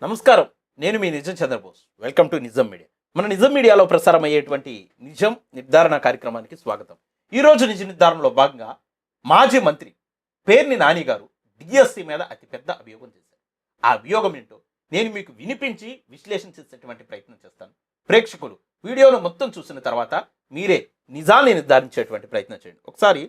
నమస్కారం. నేను మీ నిజం చంద్రబోస్. వెల్కమ్ టు నిజం మీడియా. మన నిజం మీడియాలో ప్రసారం అయ్యేటువంటి నిజం నిర్ధారణ కార్యక్రమానికి స్వాగతం. ఈరోజు నిజ నిర్ధారణలో భాగంగా మాజీ మంత్రి పేర్ని నాని గారు డిఎస్సి మీద అతిపెద్ద అభియోగం చేశారు. ఆ అభియోగం ఏంటో నేను మీకు వినిపించి విశ్లేషణ చేసేటువంటి ప్రయత్నం చేస్తాను. ప్రేక్షకులు వీడియోను మొత్తం చూసిన తర్వాత మీరే నిజాన్ని నిర్ధారించేటువంటి ప్రయత్నం చేయండి. ఒకసారి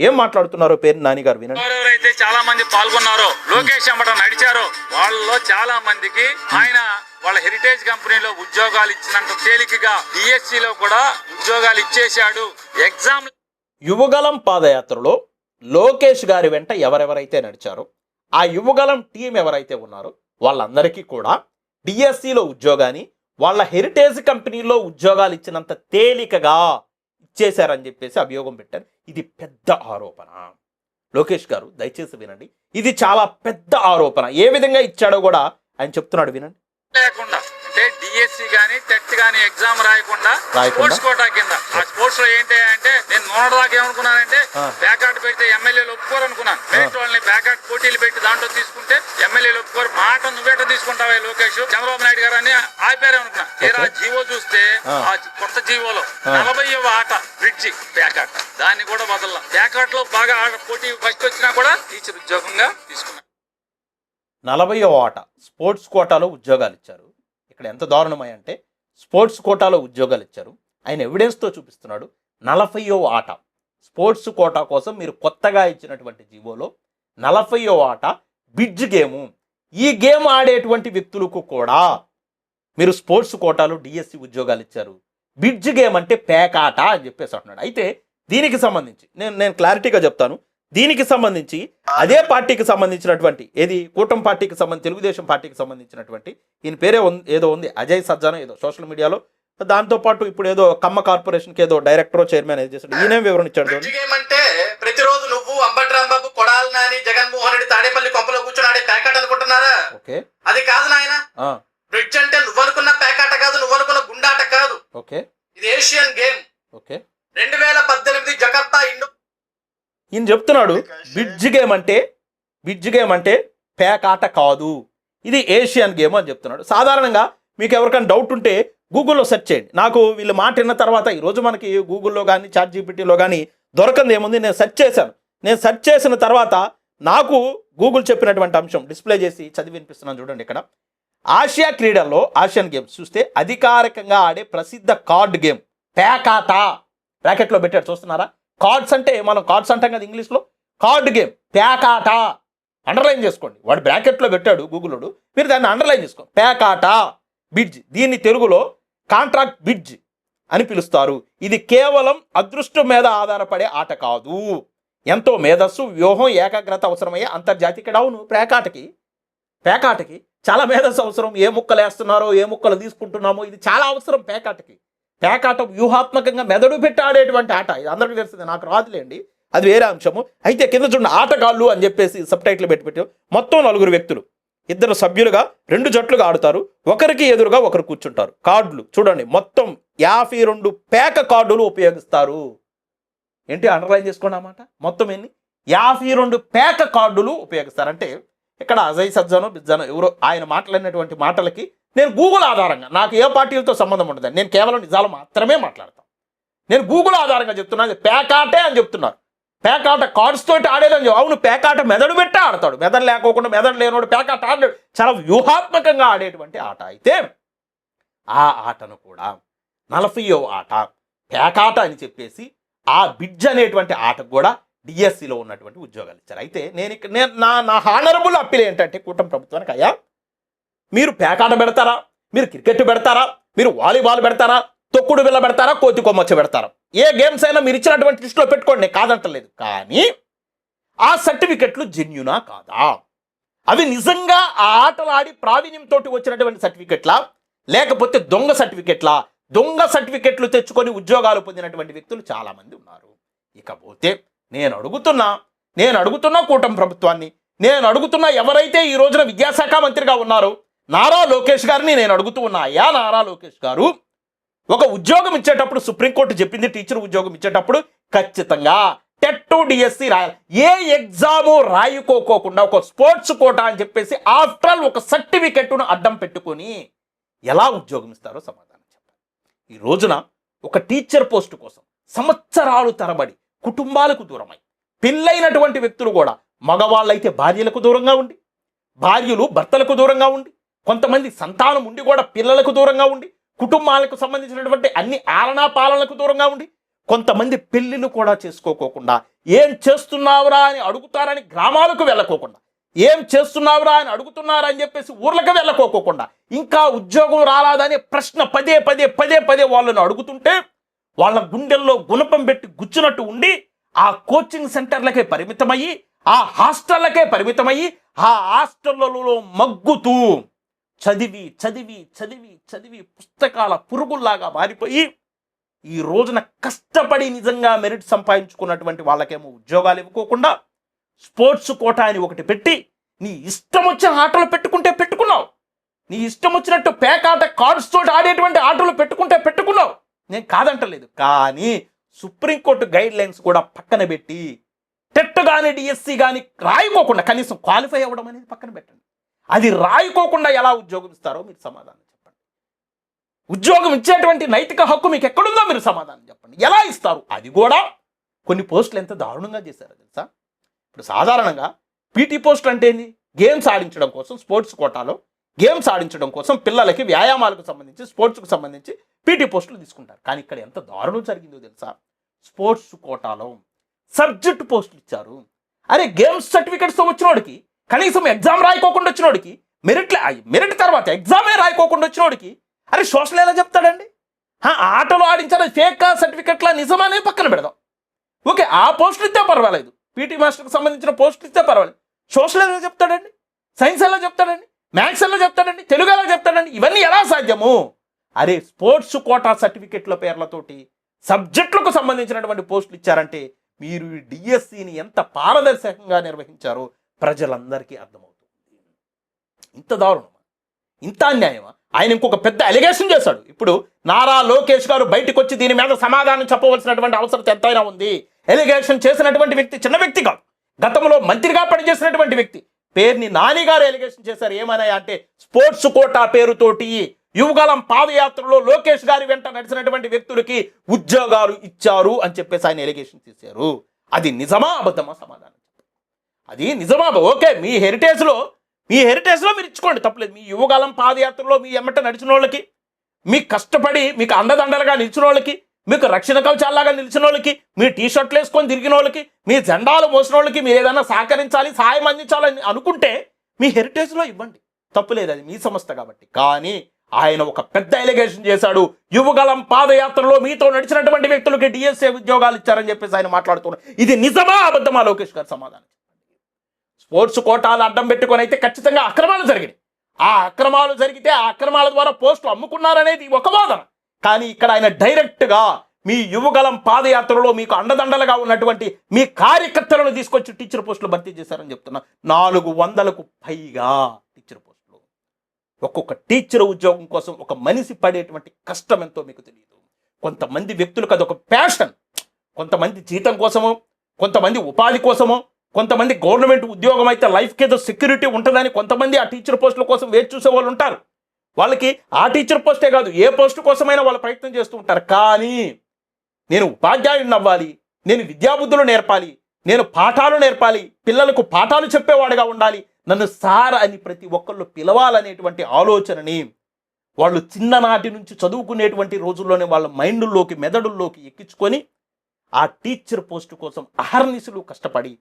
ఏం మాట్లాడుతున్నారో పేర్ని నాని గారు వినండి. ఎవరెవరైతే చాలా మంది పాల్గొన్నారో, లోకేష్ అమ్మట నడిచారో వాళ్ళలో చాలా మందికి ఆయన వాళ్ళ హెరిటేజ్ కంపెనీలో ఉద్యోగాలు ఇచ్చినంత తేలికగా డిఎస్సిలో కూడా ఉద్యోగాలు ఇచ్చేశాడు. ఎగ్జామ్ యువగలం పాదయాత్రలో లోకేష్ గారి వెంట ఎవరెవరైతే నడిచారో ఆ యువగలం టీం ఎవరైతే ఉన్నారో వాళ్ళందరికీ కూడా డిఎస్సిలో ఉద్యోగాన్ని వాళ్ళ హెరిటేజ్ కంపెనీలో ఉద్యోగాలు ఇచ్చినంత తేలికగా ఇచ్చేశారని చెప్పేసి అభియోగం పెట్టారు. ఇది పెద్ద ఆరోపణ. లోకేష్ గారు దయచేసి వినండి, ఇది చాలా పెద్ద ఆరోపణ. ఏ విధంగా ఇచ్చాడో కూడా ఆయన చెప్తున్నాడు, వినండి. లేకుండా అంటే డిఎస్సి గానీ టెట్ గానీ ఎగ్జామ్ రాయకుండా స్పోర్ట్స్ కోటా కింద. ఆ స్పోర్ట్స్ లో ఏంటి అంటే నేను మొన్నటిదాకా ఏమనుకున్నానంటే బ్యాకాట్ పెడితే ఎమ్మెల్యేలు ఒప్పుకోరు అనుకున్నాను. బయట వాళ్ళని బ్యాకాట్ పోటీలు పెట్టి దాంట్లో తీసుకుంటే ఎమ్మెల్యేలు ఒప్పుకోరు. మాట నువ్వేట తీసుకుంటావా లోకేష్, చంద్రబాబు నాయుడు గారు అని ఆపారు అనుకున్నా. తీరా జీవో చూస్తే ఆ కొత్త జీవోలో 40వ ఆట బ్రిడ్జి బ్యాకాట్, దాన్ని కూడా వదల. బ్యాకాట్ లో బాగా పోటీ ఫస్ట్ వచ్చినా కూడా టీచర్ ఉద్యోగంగా తీసుకున్నాను. 40వ ఆట స్పోర్ట్స్ కోటాలో ఉద్యోగాలు ఇచ్చారు. ఇక్కడ ఎంత దారుణమయ్యంటే స్పోర్ట్స్ కోటాలో ఉద్యోగాలు ఇచ్చారు. ఆయన ఎవిడెన్స్తో చూపిస్తున్నాడు. 40వ ఆట స్పోర్ట్స్ కోటా కోసం మీరు కొత్తగా ఇచ్చినటువంటి జీవోలో 40వ ఆట బిడ్జ్ గేము. ఈ గేమ్ ఆడేటువంటి వ్యక్తులకు కూడా మీరు స్పోర్ట్స్ కోటాలో డిఎస్సి ఉద్యోగాలు ఇచ్చారు. బిడ్జ్ గేమ్ అంటే పేకాట అని చెప్పేసి అంటున్నాడు. అయితే దీనికి సంబంధించి నేను క్లారిటీగా చెప్తాను. దీనికి సంబంధించి అదే పార్టీకి సంబంధించినటువంటి ఏది కూటమి పార్టీకి సంబంధించి తెలుగుదేశం పార్టీకి సంబంధించినటువంటి ఈయన పేరే ఏదో ఉంది, అజయ్ సజ్జానో ఏదో సోషల్ మీడియాలో. దాంతోపాటు ఇప్పుడు ఏదో కమ్మ కార్పొరేషన్కి ఏదో డైరెక్టర్ చైర్మన్ ఏదో చేశాడు. ఈయనేం వివరణ ఇచ్చాడు అంటే ప్రతిరోజు నువ్వు అంబటి రాంబాబు, కొడాలి నాని, జగన్మోహన్ రెడ్డి తాడేపల్లి కొంపలో కూర్చొని ఆడే ప్యాకెట్ అనుకుంటున్నారా? ఓకే, అది కాదు నాయన. బ్రిడ్జ్ అంటే నువ్వు అనుకున్న ప్యాకెట్ కాదు, నువ్వు అనుకున్న గుండాట కాదు. ఓకే, ఇది ఏషియన్ గేమ్. ఓకే, 2018 జకర్తా ఈయన చెప్తున్నాడు బిడ్జ్ గేమ్ అంటే పేకాట కాదు, ఇది ఏషియన్ గేమ్ అని చెప్తున్నాడు. సాధారణంగా మీకు ఎవరికైనా డౌట్ ఉంటే గూగుల్లో సెర్చ్ చేయండి. నాకు వీళ్ళు మాట విన్న తర్వాత ఈరోజు మనకి గూగుల్లో కానీ చాట్ జీపీటీలో కానీ దొరకంది ఏముంది, నేను సెర్చ్ చేశాను. నేను సెర్చ్ చేసిన తర్వాత నాకు గూగుల్ చెప్పినటువంటి అంశం డిస్ప్లే చేసి చదివి వినిపిస్తున్నాను. చూడండి, ఇక్కడ ఆసియా క్రీడల్లో ఆసియన్ గేమ్స్ చూస్తే అధికారికంగా ఆడే ప్రసిద్ధ కార్డ్ గేమ్ పేకాట. బ్రాకెట్లో పెట్టాడు, చూస్తున్నారా? కార్డ్స్ అంటే మనం కార్డ్స్ అంటాం కదా ఇంగ్లీష్లో, కార్డ్ గేమ్ పేకాట. అండర్లైన్ చేసుకోండి, వాడు బ్రాకెట్లో పెట్టాడు గూగుల్లోడు, మీరు దాన్ని అండర్లైన్ చేసుకోండి. పేకాట బిడ్జ్, దీన్ని తెలుగులో కాంట్రాక్ట్ బిడ్జ్ అని పిలుస్తారు. ఇది కేవలం అదృష్టం మీద ఆధారపడే ఆట కాదు. ఎంతో మేధస్సు, వ్యూహం, ఏకాగ్రత అవసరమయ్యే అంతర్జాతీయ డౌను. పేకాటకి చాలా మేధస్సు అవసరం. ఏ ముక్కలు వేస్తున్నారో, ఏ ముక్కలు తీసుకుంటున్నామో, ఇది చాలా అవసరం పేకాటకి. పేకాట వ్యూహాత్మకంగా మెదడు పెట్టి ఆడేటువంటి ఆట. ఇది అందరికీ తెలిసింది, నాకు రాదులేండి, అది వేరే అంశము. అయితే కింద చూడండి, ఆటగాళ్ళు అని చెప్పేసి సబ్ టైటిల్ పెట్టి మొత్తం 4 వ్యక్తులు, 2 సభ్యులుగా 2 జట్లుగా ఆడుతారు. ఒకరికి ఎదురుగా ఒకరు కూర్చుంటారు. కార్డులు చూడండి, మొత్తం 52 పేక కార్డులు ఉపయోగిస్తారు. ఏంటి, అండర్లైన్ చేసుకోండి అన్నమాట. మొత్తం ఎన్ని 52 పేక కార్డులు ఉపయోగిస్తారు. అంటే ఇక్కడ అజయ్ సజ్జానో బిజ్జానో ఎవరో ఆయన మాట్లాడినటువంటి మాటలకి నేను గూగుల్ ఆధారంగా, నాకు ఏ పార్టీలతో సంబంధం ఉండదు, నేను కేవలం నిజాలు మాత్రమే మాట్లాడతాను. నేను గూగుల్ ఆధారంగా చెప్తున్నాను, పేకాటే అని చెప్తున్నారు. పేకాట కార్డ్స్ తోటి ఆడేదని. అవును, పేకాట మెదడు పెట్టే ఆడతాడు. మెదడు లేకోకుండా, మెదడు లేనోడు పేకాట ఆడాడు. చాలా వ్యూహాత్మకంగా ఆడేటువంటి ఆట. అయితే ఆ ఆటను కూడా 40వ ఆట పేకాట అని చెప్పేసి ఆ బిడ్జ్ అనేటువంటి ఆటకు కూడా డిఎస్సిలో ఉన్నటువంటి ఉద్యోగాలు ఇచ్చారు. అయితే నేను నా హానరబుల్ అప్పీల్ ఏంటంటే కూటమి ప్రభుత్వానికి, అయ్యా మీరు పేకాట పెడతారా, మీరు క్రికెట్ పెడతారా, మీరు వాలీబాల్ పెడతారా, తొక్కుడు బిల్ల పెడతారా, కోతి కొమ్మచ్చ పెడతారా, ఏ గేమ్స్ అయినా మీరు ఇచ్చినటువంటి లిస్టులో పెట్టుకోండి, కాదంటలేదు. కానీ ఆ సర్టిఫికెట్లు జెన్యునా కాదా, అవి నిజంగా ఆ ఆటలాడి ప్రావీణ్యంతో వచ్చినటువంటి సర్టిఫికెట్లా, లేకపోతే దొంగ సర్టిఫికెట్లా? దొంగ సర్టిఫికెట్లు తెచ్చుకొని ఉద్యోగాలు పొందినటువంటి వ్యక్తులు చాలామంది ఉన్నారు. ఇకపోతే నేను అడుగుతున్నా కూటమి ప్రభుత్వాన్ని, నేను అడుగుతున్నా ఎవరైతే ఈ రోజున విద్యాశాఖ మంత్రిగా ఉన్నారో నారా లోకేష్ గారిని నేను అడుగుతూ ఉన్నా, అయ్యా నారా లోకేష్ గారు, ఒక ఉద్యోగం ఇచ్చేటప్పుడు సుప్రీంకోర్టు చెప్పింది, టీచర్ ఉద్యోగం ఇచ్చేటప్పుడు ఖచ్చితంగా టెట్ డిఎస్సి రాయాలి. ఏ ఎగ్జాము రాయుకోకుండా ఒక స్పోర్ట్స్ కోటా అని చెప్పేసి ఆఫ్టర్ ఆల్ ఒక సర్టిఫికెట్ను అడ్డం పెట్టుకొని ఎలా ఉద్యోగం ఇస్తారో సమాధానం చెప్పాలి. ఈ రోజున ఒక టీచర్ పోస్టు కోసం సంవత్సరాలు తరబడి కుటుంబాలకు దూరమై పెళ్ళైనటువంటి వ్యక్తులు కూడా మగవాళ్ళైతే భార్యలకు దూరంగా ఉండి, భార్యలు భర్తలకు దూరంగా ఉండి, కొంతమంది సంతానం ఉండి కూడా పిల్లలకు దూరంగా ఉండి, కుటుంబాలకు సంబంధించినటువంటి అన్ని ఆలనా పాలనలకు దూరంగా ఉండి, కొంతమంది పెళ్ళిళ్ళు కూడా చేసుకోకోకుండా ఏం చేస్తున్నావురా అని అడుగుతారని గ్రామాలకు వెళ్ళకోకుండా, ఏం చేస్తున్నావురా అని అడుగుతున్నారని చెప్పేసి ఊర్లకు వెళ్ళకోకుండా, ఇంకా ఉద్యోగం రాలాదనే ప్రశ్న పదే పదే పదే పదే వాళ్ళని అడుగుతుంటే వాళ్ళ గుండెల్లో గుణపం పెట్టి గుచ్చినట్టు ఉండి ఆ కోచింగ్ సెంటర్లకే పరిమితమయ్యి, ఆ హాస్టళ్లకే పరిమితమయ్యి, ఆ హాస్టళ్లలో మగ్గుతూ చదివి చదివి చదివి చదివి పుస్తకాల పురుగుల్లాగా మారిపోయి ఈ రోజున కష్టపడి నిజంగా మెరిట్ సంపాదించుకున్నటువంటి వాళ్ళకేమో ఉద్యోగాలు ఇవ్వకోకుండా స్పోర్ట్స్ కోటా అని ఒకటి పెట్టి నీ ఇష్టం వచ్చిన ఆటలు పెట్టుకుంటే పెట్టుకున్నావు, నీ ఇష్టం వచ్చినట్టు పేకాట కార్డ్స్ తోటి ఆడేటువంటి ఆటలు పెట్టుకుంటే పెట్టుకున్నావు, నేను కాదంటలేదు. కానీ సుప్రీంకోర్టు గైడ్ లైన్స్ కూడా పక్కన పెట్టి టెట్ కానీ డిఎస్సి కానీ రాయుకోకుండా కనీసం క్వాలిఫై అవ్వడం అనేది పక్కన పెట్టండి. అది రాయుకోకుండా ఎలా ఉద్యోగం ఇస్తారో మీరు సమాధానం చెప్పండి. ఉద్యోగం ఇచ్చేటువంటి నైతిక హక్కు మీకు ఎక్కడుందో మీరు సమాధానం చెప్పండి. ఎలా ఇస్తారు? అది కూడా కొన్ని పోస్టులు ఎంత దారుణంగా చేశారో తెలుసా? ఇప్పుడు సాధారణంగా పీటీ పోస్టులు అంటే ఏంటి? గేమ్స్ ఆడించడం కోసం స్పోర్ట్స్ కోటాలో గేమ్స్ ఆడించడం కోసం పిల్లలకి వ్యాయామాలకు సంబంధించి స్పోర్ట్స్కు సంబంధించి పీటీ పోస్టులు తీసుకుంటారు. కానీ ఇక్కడ ఎంత దారుణం జరిగిందో తెలుసా? స్పోర్ట్స్ కోటాలో సబ్జెక్ట్ పోస్టులు ఇచ్చారు. అరే గేమ్స్ సర్టిఫికెట్స్తో వచ్చినోడికి, కనీసం ఎగ్జామ్ రాయకోకుండా వచ్చినోడికి, మెరిట్ తర్వాత ఎగ్జామే రాయకోకుండా వచ్చినోడికి అరే సోషల్ ఎలా చెప్తాడండి? ఆటలు ఆడించాలి ఫేక్ సర్టిఫికెట్లా నిజమనే పక్కన పెడదాం. ఓకే, ఆ పోస్టులు ఇస్తే పర్వాలేదు, పీటీ మాస్టర్కి సంబంధించిన పోస్టులు ఇస్తే పర్వాలేదు. సోషల్ ఎలా చెప్తాడండి? సైన్స్ ఎలా చెప్తాడండి? మ్యాథ్స్ ఎలా చెప్తాడండి? తెలుగు ఎలా చెప్తాడండి? ఇవన్నీ ఎలా సాధ్యము? అరే స్పోర్ట్స్ కోటా సర్టిఫికెట్ల పేర్లతోటి సబ్జెక్టులకు సంబంధించినటువంటి పోస్టులు ఇచ్చారంటే మీరు ఈ డిఎస్సిని ఎంత పారదర్శకంగా నిర్వహించారో ప్రజలందరికీ అర్థమవుతుంది. ఇంత దారుణమా? ఇంత అన్యాయమా? ఆయన ఇంకొక పెద్ద అలిగేషన్ చేశాడు. ఇప్పుడు నారా లోకేష్ గారు బయటకు వచ్చి దీని మీద సమాధానం చెప్పవలసినటువంటి అవసరం ఎంతైనా ఉంది. ఎలిగేషన్ చేసినటువంటి వ్యక్తి చిన్న వ్యక్తి కాదు, గతంలో మంత్రిగా పనిచేసినటువంటి వ్యక్తి పేరుని నాని గారు ఎలిగేషన్ చేశారు. ఏమన్నా అంటే స్పోర్ట్స్ కోటా పేరుతోటి యువగలం పాదయాత్రలో లోకేష్ గారి వెంట నడిచినటువంటి వ్యక్తులకి ఉద్యోగాలు ఇచ్చారు అని చెప్పేసి ఆయన ఎలిగేషన్ చేశారు. అది నిజమా అబద్ధమా? సమాధానం చెప్పండి. అది నిజమా? ఓకే, మీ హెరిటేజ్లో మీరు ఇచ్చుకోండి, తప్పలేదు. మీ యువగలం పాదయాత్రలో మీ ఎమ్మట నడిచిన వాళ్ళకి, మీకు కష్టపడి మీకు అండదండలుగా నిలిచిన వాళ్ళకి, మీకు రక్షణ కవచాల్లాగా నిలిచిన వాళ్ళకి, మీ టీషర్ట్లు వేసుకొని తిరిగిన వాళ్ళకి, మీ జెండాలు మోసిన వాళ్ళకి మీరు ఏదైనా సహకరించాలి, సహాయం అందించాలని అనుకుంటే మీ హెరిటేజ్లో ఇవ్వండి, తప్పులేదు, అది మీ సంస్థ కాబట్టి. కానీ ఆయన ఒక పెద్ద ఎలిగేషన్ చేశాడు. యువగలం పాదయాత్రలో మీతో నడిచినటువంటి వ్యక్తులకి డిఎస్ఏ ఉద్యోగాలు ఇచ్చారని చెప్పేసి ఆయన మాట్లాడుతున్నారు. ఇది నిజమా అబద్ధమా? లోకేష్ గారు సమాధానం. స్పోర్ట్స్ కోటాలు అడ్డం పెట్టుకొని అయితే ఖచ్చితంగా అక్రమాలు జరిగినాయి. ఆ అక్రమాలు జరిగితే ఆ అక్రమాల ద్వారా పోస్టులు అమ్ముకున్నారనేది ఒక వాదన. కానీ ఇక్కడ ఆయన డైరెక్ట్గా మీ యువగలం పాదయాత్రలో మీకు అండదండలుగా ఉన్నటువంటి మీ కార్యకర్తలను తీసుకొచ్చి టీచర్ పోస్టులు భర్తీ చేశారని చెప్తున్నా. 400కు పైగా టీచర్ పోస్టులు. ఒక్కొక్క టీచర్ ఉద్యోగం కోసం ఒక మనిషి పడేటువంటి కష్టం ఎంతో మీకు తెలియదు. కొంతమంది వ్యక్తులకు అదొక ప్యాషన్, కొంతమంది జీతం కోసమో, కొంతమంది ఉపాధి కోసమో, కొంతమంది గవర్నమెంట్ ఉద్యోగం అయితే లైఫ్కి ఏదో సెక్యూరిటీ ఉంటుందని కొంతమంది ఆ టీచర్ పోస్టుల కోసం వేచి చూసే వాళ్ళు ఉంటారు. వాళ్ళకి ఆ టీచర్ పోస్టే కాదు ఏ పోస్టు కోసమైనా వాళ్ళు ప్రయత్నం చేస్తూ ఉంటారు. కానీ నేను ఉపాధ్యాయుడిని అవ్వాలి, నేను విద్యాబుద్ధులు నేర్పాలి, నేను పాఠాలు నేర్పాలి, పిల్లలకు పాఠాలు చెప్పేవాడుగా ఉండాలి, నన్ను సార్ అని ప్రతి ఒక్కళ్ళు పిలవాలనేటువంటి ఆలోచనని వాళ్ళు చిన్ననాటి నుంచి చదువుకునేటువంటి రోజుల్లోనే వాళ్ళ మైండ్లోకి మెదడుల్లోకి ఎక్కించుకొని ఆ టీచర్ పోస్టు కోసం అహర్నిశలు కష్టపడి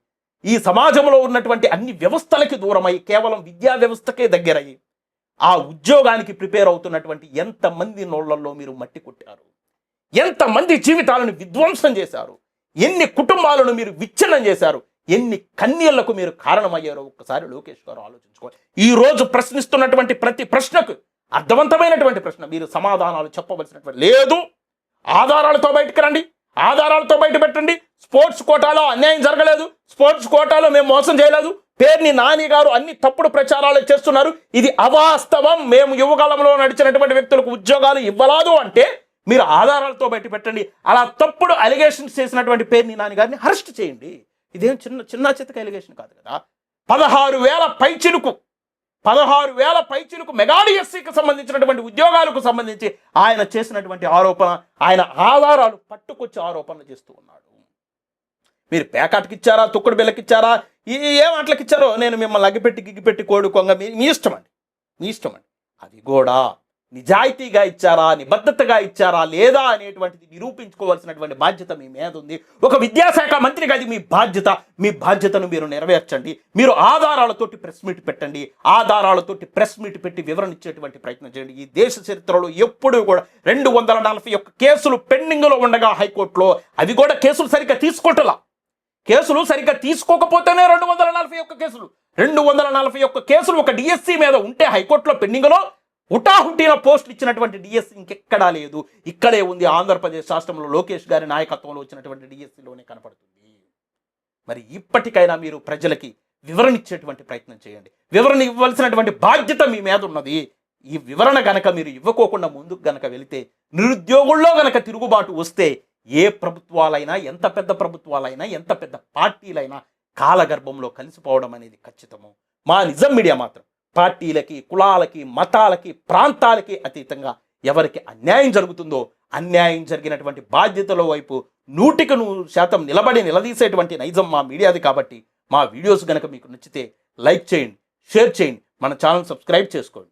ఈ సమాజంలో ఉన్నటువంటి అన్ని వ్యవస్థలకి దూరమై కేవలం విద్యా వ్యవస్థకే దగ్గరయ్యి ఆ ఉద్యోగానికి ప్రిపేర్ అవుతున్నటువంటి ఎంతమంది నోళ్లలో మీరు మట్టి కొట్టారు, ఎంతమంది జీవితాలను విధ్వంసం చేశారు, ఎన్ని కుటుంబాలను మీరు విచ్ఛిన్నం చేశారు, ఎన్ని కన్నీళ్లకు మీరు కారణమయ్యారో ఒక్కసారి లోకేష్ గారు ఆలోచించుకోవాలి. ఈ రోజు ప్రశ్నిస్తున్నటువంటి ప్రతి ప్రశ్నకు అర్థవంతమైనటువంటి ప్రశ్న మీరు సమాధానాలు చెప్పవలసినటువంటి లేదు. ఆధారాలతో బయటకు రండి, ఆధారాలతో బయట పెట్టండి. స్పోర్ట్స్ కోటాలో అన్యాయం జరగలేదు, స్పోర్ట్స్ కోటాలో మేము మోసం చేయలేదు, పేరుని నాని గారు అన్ని తప్పుడు ప్రచారాలు చేస్తున్నారు, ఇది అవాస్తవం, మేము యువకాలంలో నడిచినటువంటి వ్యక్తులకు ఉద్యోగాలు ఇవ్వలేదు అంటే మీరు ఆధారాలతో బయట పెట్టండి. అలా తప్పుడు అలిగేషన్స్ చేసినటువంటి పేర్ని నాని గారిని అరెస్ట్ చేయండి. ఇదేం చిన్న చితక అలిగేషన్ కాదు కదా. 16,000 పైచిలుకు మెగా డిఎస్సికి సంబంధించినటువంటి ఉద్యోగాలకు సంబంధించి ఆయన చేసినటువంటి ఆరోపణ, ఆయన ఆధారాలు పట్టుకొచ్చి ఆరోపణలు చేస్తూ ఉన్నాడు. మీరు పేకాటకి ఇచ్చారా, తుక్కుడు బిళ్ళకి ఇచ్చారా, ఏం అట్లకి ఇచ్చారో నేను మిమ్మల్ని గిగిపెట్టి కోడుకోంగా మీ ఇష్టం అండి. అది కూడా నిజాయితీగా ఇచ్చారా, నిబద్ధతగా ఇచ్చారా లేదా అనేటువంటిది నిరూపించుకోవాల్సినటువంటి బాధ్యత మీ మీద ఉంది. ఒక విద్యాశాఖ మంత్రిగా అది మీ బాధ్యతను మీరు నెరవేర్చండి. మీరు ఆధారాలతోటి ప్రెస్ మీట్ పెట్టండి. ఆధారాలతోటి ప్రెస్ మీట్ పెట్టి వివరణ ఇచ్చేటువంటి ప్రయత్నం చేయండి. ఈ దేశ చరిత్రలో ఎప్పుడూ కూడా 241 కేసులు పెండింగ్లో ఉండగా హైకోర్టులో అవి కూడా కేసులు సరిగ్గా తీసుకోకపోతేనే 241 కేసులు. 241 కేసులు ఒక డిఎస్సి మీద ఉంటే హైకోర్టులో పెండింగ్లో హుటాహుటిన పోస్టులు ఇచ్చినటువంటి డిఎస్సి ఇంకెక్కడా లేదు. ఇక్కడే ఉంది. ఆంధ్రప్రదేశ్ రాష్ట్రంలో లోకేష్ గారి నాయకత్వంలో వచ్చినటువంటి డిఎస్సిలోనే కనపడుతుంది. మరి ఇప్పటికైనా మీరు ప్రజలకి వివరణ ఇచ్చేటువంటి ప్రయత్నం చేయండి. వివరణ ఇవ్వాల్సినటువంటి బాధ్యత మీ మీద ఉన్నది. ఈ వివరణ గనక మీరు ఇవ్వకోకుండా ముందుకు గనక వెళితే, నిరుద్యోగుల్లో గనక తిరుగుబాటు వస్తే ఏ ప్రభుత్వాలైనా, ఎంత పెద్ద ప్రభుత్వాలైనా, ఎంత పెద్ద పార్టీలైనా కాలగర్భంలో కలిసిపోవడం అనేది ఖచ్చితము. మా నిజం మీడియా మాత్రం పార్టీలకి, కులాలకి, మతాలకి, ప్రాంతాలకి అతీతంగా ఎవరికి అన్యాయం జరుగుతుందో అన్యాయం జరిగినటువంటి బాధ్యతల వైపు 100% నిలదీసేటువంటి నైజం మా మీడియాది. కాబట్టి మా వీడియోస్ కనుక మీకు నచ్చితే లైక్ చేయండి, షేర్ చేయండి, మన ఛానల్ సబ్స్క్రైబ్ చేసుకోండి.